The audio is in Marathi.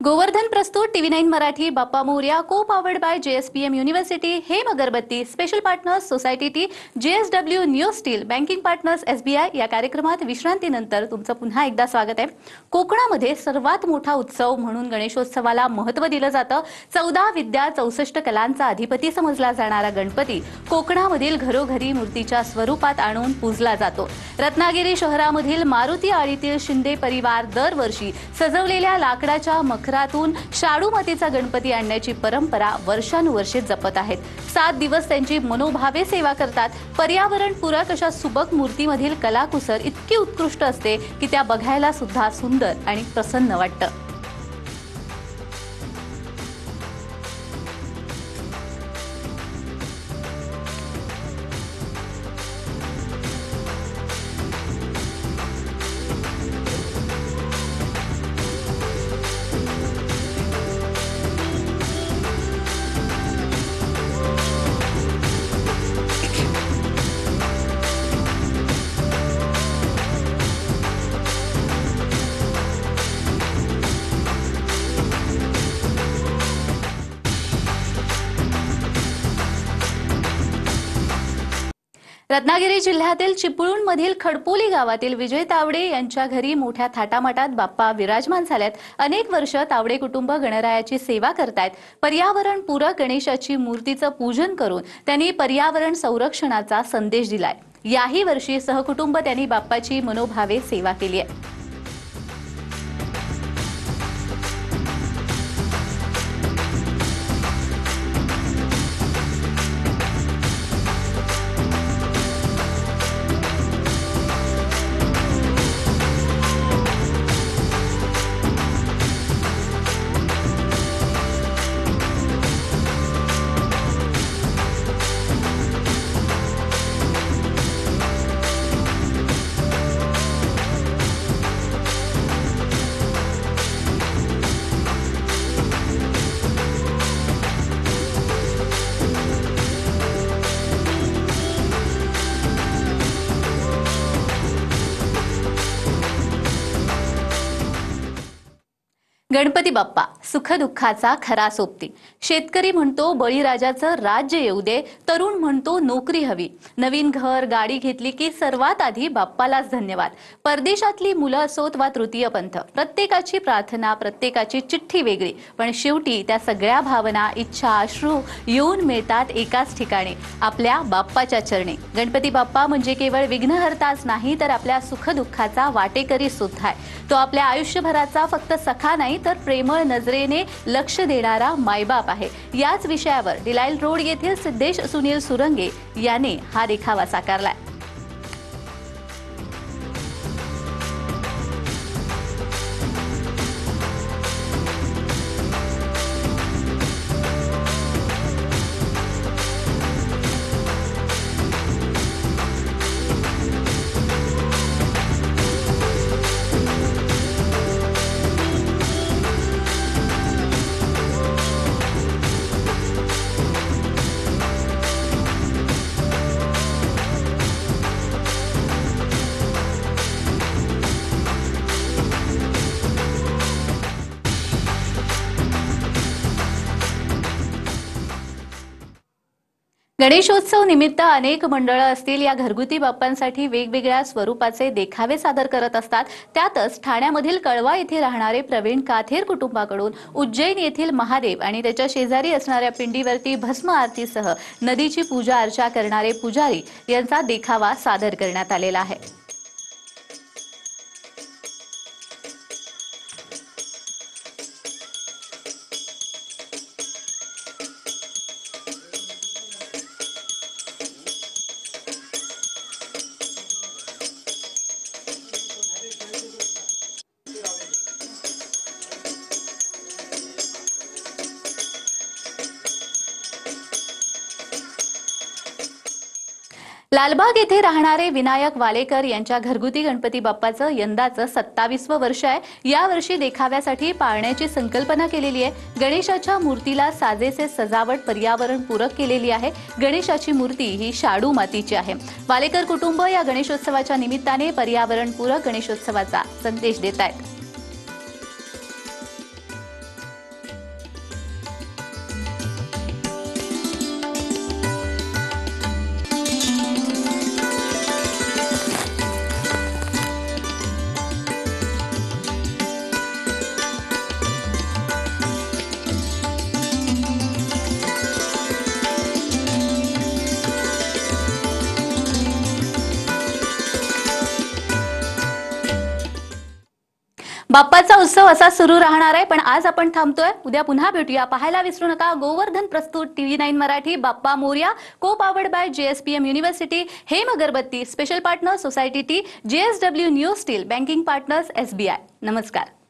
गोवर्धन प्रस्तुत TV9 मराठी बाप्पा मोरया को पावर्ड बाय JSPM युनिव्हर्सिटी हेम अगरबत्ती special partners society T JSW new steel banking partners SBI या कार्यक्रमात विश्रांतीनंतर तुमचं पुन्हा एकदा स्वागत आहे। कोकणामध्ये सर्वात मोठा उत्सव म्हणून गणेशोत्सवाला महत्त्व दिलं जातं। 14 विद्या 64 कलांचा अधिपती समजला जाणारा गणपती कोकणामधील घरोघरी मूर्तीच्या स्वरूपात आणून पूजला जातो। रत्नागिरी शहरामधील मारुती आळीतील शिंदे परिवार दरवर्षी सजवलेल्या लाकडाच्या मखरातून शाडू मातीचा गणपती आणण्याची परंपरा वर्षानुवर्षे जपत आहेत। 7 दिवस त्यांची मनोभावे सेवा करतात। पर्यावरणपूरक अशा सुबक मूर्तीमधील कलाकुसर इतकी उत्कृष्ट असते की त्या बघायला सुद्धा सुंदर आणि प्रसन्न वाटतं। रत्नागिरी जिल्ह्यातील चिपळूणमधील खडपोली गावातील विजय तावडे यांच्या घरी मोठ्या थाटामाटात बाप्पा विराजमान झालेत। अनेक वर्ष तावडे कुटुंब गणरायाची सेवा करतायत। पर्यावरणपूरक गणेशाची मूर्तीचं पूजन करून त्यांनी पर्यावरण संरक्षणाचा संदेश दिलाय। याही वर्षी सहकुटुंब त्यांनी बाप्पाची मनोभावे सेवा केली आहे। गणपती बाप्पा सुखदुःखाचा खरा सोबती। शेतकरी म्हणतो बळीराजाचं राज्य येऊ दे, तरुण म्हणतो नोकरी हवी, नवीन घर गाडी घेतली की सर्वात आधी बाप्पालाच धन्यवाद। परदेशातली मुलं असोत वा तृतीय पंथ, प्रत्येकाची प्रार्थना प्रत्येकाची चिठ्ठी वेगळी, पण शेवटी त्या सगळ्या भावना इच्छा अश्रू येऊन मिळतात एकाच ठिकाणी, आपल्या बाप्पाच्या चरणी। गणपती बाप्पा म्हणजे केवळ विघ्नहर्ताच नाही तर आपल्या सुखदुःखाचा वाटेकरी सुद्धा आहे। तो आपल्या आयुष्यभराचा फक्त सखा नाही तर प्रेमळ नजरेने लक्ष देणारा मायबाप आहे। याच विषयावर डिलाईल रोड येथील सिद्धेश सुनील सुरंगे याने हा देखावा साकारलाय। गणेशोत्सव निमित्त अनेक मंडळं असतील या घरगुती बाप्पांसाठी वेगवेगळ्या स्वरूपाचे देखावे सादर करत असतात। त्यातच ठाण्यामधील कळवा येथे राहणारे प्रवीण काथेर कुटुंबाकडून उज्जैन येथील महादेव आणि त्याच्या शेजारी असणाऱ्या पिंडीवरती भस्म आरतीसह नदीची पूजा अर्चा करणारे पुजारी यांचा देखावा सादर करण्यात आलेला आहे। लालबाग येथे राहणारे विनायक वालेकर यांच्या घरगुती गणपती बाप्पाचं यंदाचं 27वं वर्ष आहे। या वर्षी देखाव्यासाठी पाळण्याची संकल्पना केलेली आहे। गणेशाच्या मूर्तीला साजेसे सजावट पर्यावरणपूरक केलेली आहे। गणेशाची मूर्ती ही शाडू मातीची आहे। वालेकर कुटुंब या गणेशोत्सवाच्या निमित्ताने पर्यावरणपूरक गणेशोत्सवाचा संदेश देत आहेत। बाप्पाचा उत्सव असा सुरू राहणार आहे, पण आज आपण थांबतोय. उद्या पुन्हा भेटूया. पाहायला विसरू नका गोवर्धन प्रस्तुत TV9 मराठी बाप्पा मोरया, को पावर्ड बाय JSPM युनिव्हर्सिटी, हेम अगरबत्ती, special partner society T, JSW new steel, banking partners SBI. नमस्कार.